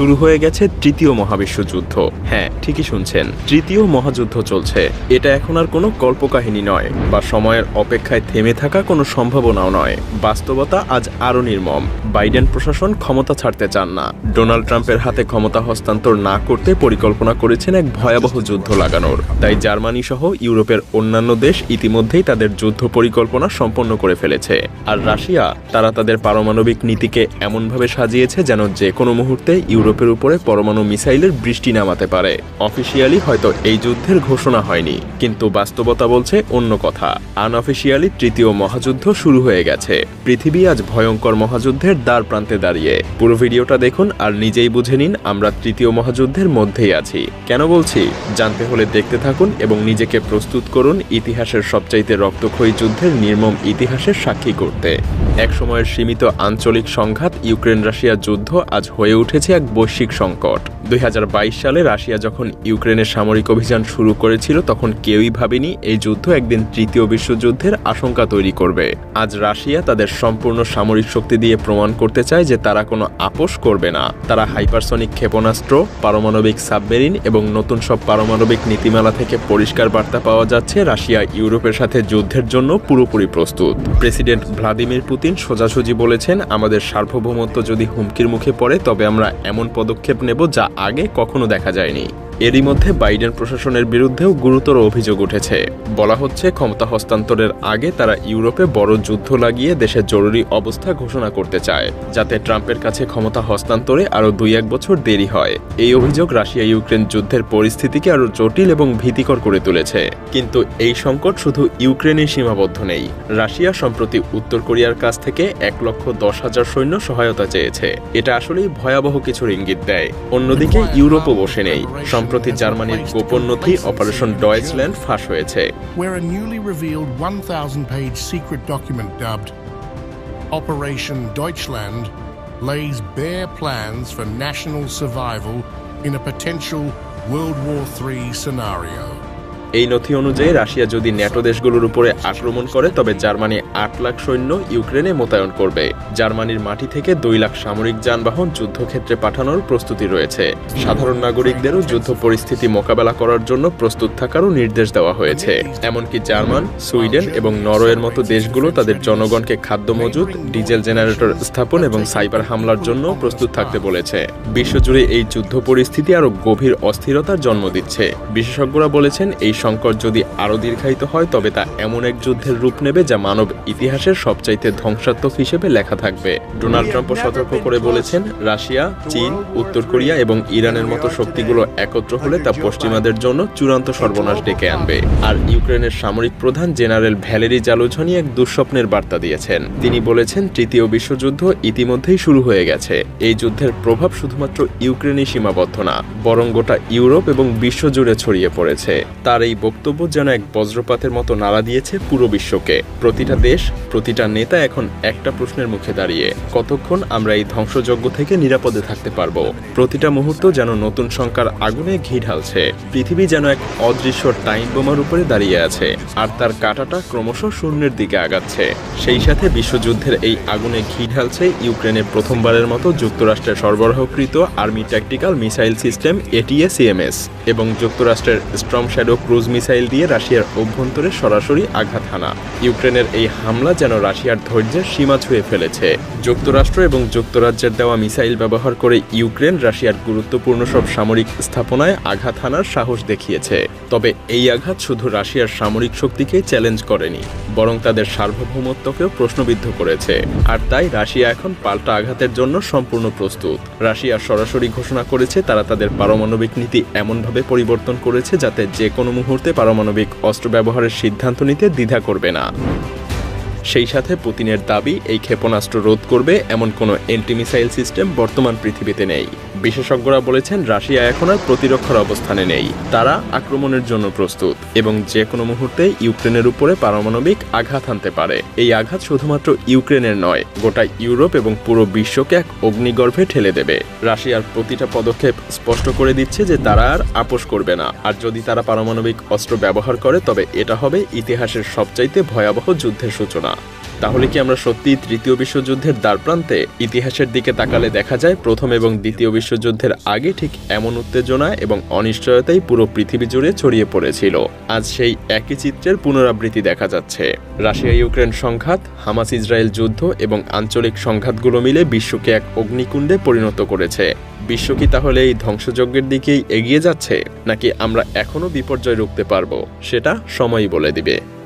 শুরু হয়ে গেছে তৃতীয় মহাবিশ্বযুদ্ধ। হ্যাঁ, ঠিকই শুনছেন, তৃতীয় মহাযুদ্ধ চলছে। এটা এখন আর কোনো কল্পকাহিনী নয় বা সময়ের অপেক্ষায় থেমে থাকা কোনো সম্ভাবনাও নয়। বাস্তবতা আজ আরও নির্মম। বাইডেন প্রশাসন ক্ষমতা ছাড়তে চান না। ডোনাল্ড ট্রাম্পের হাতে ক্ষমতা হস্তান্তর না করতে পরিকল্পনা করেছেন এক ভয়াবহ যুদ্ধ লাগানোর। তাই জার্মানি সহ ইউরোপের অন্যান্য দেশ ইতিমধ্যেই তাদের যুদ্ধ পরিকল্পনা সম্পন্ন করে ফেলেছে। আর রাশিয়া, তারা তাদের পারমাণবিক নীতিকে এমনভাবে সাজিয়েছে যেন যে কোনো মুহূর্তে ইউরোপের উপরে পরমাণু মিসাইলের বৃষ্টি নামাতে পারে। অফিসিয়ালি হয়তো এই যুদ্ধের ঘোষণা হয়নি, কিন্তু বাস্তবতা বলছে অন্য কথা। আনঅফিসিয়ালি তৃতীয় মহাযুদ্ধ শুরু হয়ে গেছে। পৃথিবী আজ ভয়ঙ্কর মহাযুদ্ধের দ্বার প্রান্তে দাঁড়িয়ে। পুরো ভিডিওটা দেখুন আর নিজেই বুঝে নিন আমরা তৃতীয় মহাযুদ্ধের মধ্যেই আছি। কেন বলছি জানতে হলে দেখতে থাকুন এবং নিজেকে প্রস্তুত করুন ইতিহাসের সবচাইতে রক্তক্ষয়ী যুদ্ধের নির্মম ইতিহাসের সাক্ষী করতে। এক সময়ের সীমিত আঞ্চলিক সংঘাত ইউক্রেন রাশিয়া যুদ্ধ আজ হয়ে উঠেছে এক বৈশ্বিক সংকট। 2022 সালে রাশিয়া যখন ইউক্রেনের সামরিক অভিযান শুরু করেছিল তখন কেউই ভাবেনি এই যুদ্ধ একদিন তৃতীয় বিশ্বযুদ্ধের আশঙ্কা তৈরি করবে। আজ রাশিয়া তাদের সম্পূর্ণ সামরিক শক্তি দিয়ে প্রমাণ করতে চায় যে তারা কোনো আপোষ করবে না। তারা হাইপারসনিক ক্ষেপণাস্ত্র, পারমাণবিক সাবমেরিন এবং নতুন সব পারমাণবিক নীতিমালা থেকে পরিষ্কার বার্তা পাওয়া যাচ্ছে রাশিয়া ইউরোপের সাথে যুদ্ধের জন্য পুরোপুরি প্রস্তুত। প্রেসিডেন্ট ভ্লাদিমির পুতিন সোজাসুজি বলেছেন, আমাদের সার্বভৌমত্ব যদি হুমকির মুখে পড়ে তবে আমরা এমন পদক্ষেপ নেব যা আগে কখনো দেখা যায়নি। এরই মধ্যে বাইডেন প্রশাসনের বিরুদ্ধেও গুরুতর অভিযোগ উঠেছে। বলা হচ্ছে ক্ষমতা হস্তান্তরের আগে তারা ইউরোপে বড় যুদ্ধ লাগিয়ে দেশে জরুরি অবস্থা ঘোষণা করতে চায়, যাতে ট্রাম্পের কাছে ক্ষমতা হস্তান্তরে আরও 2-1 বছর দেরি হয়। এই অভিযোগ রাশিয়া ইউক্রেন যুদ্ধের পরিস্থিতিকে আরও জটিল এবং ভীতিকর করে তুলেছে। কিন্তু এই সংকট শুধু ইউক্রেনেই সীমাবদ্ধ নেই। রাশিয়া সম্প্রতি উত্তর কোরিয়ার কাছ থেকে 1,10,000 সৈন্য সহায়তা চেয়েছে। এটা আসলেই ভয়াবহ কিছুর ইঙ্গিত দেয়। অন্যদিকে ইউরোপও বসে নেই। সম্প্রতি জার্মানির গোপন নথি অপারেশন ডয়েচল্যান্ড ফাঁস হয়েছে। Where a newly revealed 1,000-page secret document dubbed Operation Deutschland lays bare plans for national survival in a potential World War III scenario. এই নথি অনুযায়ী রাশিয়া যদি ন্যাটো দেশগুলোর উপরে আক্রমণ করে তবে জার্মানি 8 লাখ সৈন্য ইউক্রেনে মোতায়েন করবে। জার্মানির মাটি থেকে 2 লাখ সামরিক যানবাহন যুদ্ধক্ষেত্রে পাঠানোর প্রস্তুতি রয়েছে। সাধারণ নাগরিকদেরও যুদ্ধ পরিস্থিতি মোকাবেলা করার জন্য প্রস্তুত থাকারও নির্দেশ দেওয়া হয়েছে। এমনকি জার্মান, সুইডেন এবং নরওয়ের মতো দেশগুলো তাদের জনগণকে খাদ্য মজুত, ডিজেল জেনারেটর স্থাপন এবং সাইবার হামলার জন্য প্রস্তুত থাকতে বলেছে। বিশ্বজুড়ে এই যুদ্ধ পরিস্থিতি আরও গভীর অস্থিরতার জন্ম দিচ্ছে। বিশেষজ্ঞরা বলেছেন এই সংকট যদি আরও দীর্ঘায়িত হয় তবে তা এমন এক যুদ্ধের রূপ নেবে যা মানব ইতিহাসের সবচাইতে ধ্বংসাত্মক হিসেবে লেখা থাকবে। ডোনাল্ড ট্রাম্পও সতর্ক করে বলেছেন, রাশিয়া, চীন, উত্তর কোরিয়া এবং ইরানের মতো শক্তিগুলো একত্র হলে তা পশ্চিমাদের জন্য চূড়ান্ত সর্বনাশ ডেকে আনবে। আর ইউক্রেনের সামরিক প্রধান জেনারেল ভ্যালেরি জালুঝনি এক দুঃস্বপ্নের বার্তা দিয়েছেন। তিনি বলেছেন, তৃতীয় বিশ্বযুদ্ধ ইতিমধ্যেই শুরু হয়ে গেছে। এই যুদ্ধের প্রভাব শুধুমাত্র ইউক্রেনই সীমাবদ্ধ না, বরং গোটা ইউরোপ এবং বিশ্বজুড়ে ছড়িয়ে পড়েছে। তার এই বক্তব্য যেন এক বজ্রপাতের মতো নাড়া দিয়েছে পুরো বিশ্বকে। প্রতিটা দেশ, প্রতিটা নেতা এখন একটা প্রশ্নের মুখে দাঁড়িয়ে, কতক্ষণ আমরা এই ধ্বংসযজ্ঞ থেকে নিরাপদে থাকতে পারবো। প্রতিটা মুহূর্ত যেন নতুন শঙ্কার আগুনে ঘি ঢালছে। পৃথিবী যেন এক অদৃশ্য টাইম বোমার উপরে দাঁড়িয়ে আছে, আর তার কাঁটাটা ক্রমশ শূন্যের দিকে আগাচ্ছে। সেই সাথে বিশ্বযুদ্ধের এই আগুনে ঘি ঢালছে ইউক্রেনে প্রথমবারের মতো যুক্তরাষ্ট্রের সরবরাহকৃত army tactical missile system ATACMS এবং যুক্তরাষ্ট্রের স্টর্ম শ্যাডো ক্রুজ মিসাইল দিয়ে রাশিয়ার অভ্যন্তরে সরাসরি আঘাত হানা। ইউক্রেনের এই হামলা যেন রাশিয়ার ধৈর্যের সীমা ছুঁয়ে ফেলেছে। যুক্তরাষ্ট্র এবং যুক্তরাজ্যের দেওয়া মিসাইল ব্যবহার করে ইউক্রেন রাশিয়ার গুরুত্বপূর্ণ সব সামরিক স্থাপনায় আঘাত হানার সাহস দেখিয়েছে। তবে এই আঘাত শুধু রাশিয়ার সামরিক শক্তিকেই চ্যালেঞ্জ করেনি, বরং তাদের সার্বভৌমত্বকেও প্রশ্নবিদ্ধ করেছে। আর তাই রাশিয়া এখন পাল্টা আঘাতের জন্য সম্পূর্ণ প্রস্তুত। রাশিয়া সরাসরি ঘোষণা করেছে তারা তাদের পারমাণবিক নীতি এমনভাবে পরিবর্তন করেছে যাতে যে কোনো মুহূর্তে পারমাণবিক অস্ত্র ব্যবহারের সিদ্ধান্ত নিতে দ্বিধা করবে না। সেই সাথে পুতিনের দাবি, এই ক্ষেপণাস্ত্র রোধ করবে এমন কোনো অ্যান্টি মিসাইল সিস্টেম বর্তমান পৃথিবীতে নেই। বিশেষজ্ঞরা বলেছেন রাশিয়া এখন আর প্রতিরক্ষার অবস্থানে নেই, তারা আক্রমণের জন্য প্রস্তুত এবং যে কোনো মুহূর্তে ইউক্রেনের উপরে পারমাণবিক আঘাত হানতে পারে। এই আঘাত শুধুমাত্র ইউক্রেনের নয়, গোটা ইউরোপ এবং পুরো বিশ্বকে এক অগ্নিগর্ভে ঠেলে দেবে। রাশিয়ার প্রতিটা পদক্ষেপ স্পষ্ট করে দিচ্ছে যে তারা আর আপোষ করবে না, আর যদি তারা পারমাণবিক অস্ত্র ব্যবহার করে তবে এটা হবে ইতিহাসের সবচাইতে ভয়াবহ যুদ্ধের সূচনা। তাহলে কি আমরা সত্যিই তৃতীয় বিশ্বযুদ্ধের দ্বারপ্রান্তে? ইতিহাসের দিকে তাকালে দেখা যায় প্রথম এবং দ্বিতীয় বিশ্বযুদ্ধের আগে ঠিক এমন উত্তেজনা এবং অনিশ্চয়তাই পুরো পৃথিবী জুড়ে ছড়িয়ে পড়েছিল। আজ সেই একই চিত্রের পুনরাবৃত্তি দেখা যাচ্ছে। রাশিয়া ইউক্রেন সংঘাত, হামাস ইসরায়েল যুদ্ধ এবং আঞ্চলিক সংঘাতগুলো মিলে বিশ্বকে এক অগ্নিকুণ্ডে পরিণত করেছে। বিশ্ব কি তাহলে এই ধ্বংসযজ্ঞের দিকেই এগিয়ে যাচ্ছে, নাকি আমরা এখনো বিপর্যয় রুখতে পারবো? সেটা সময়ই বলে দিবে।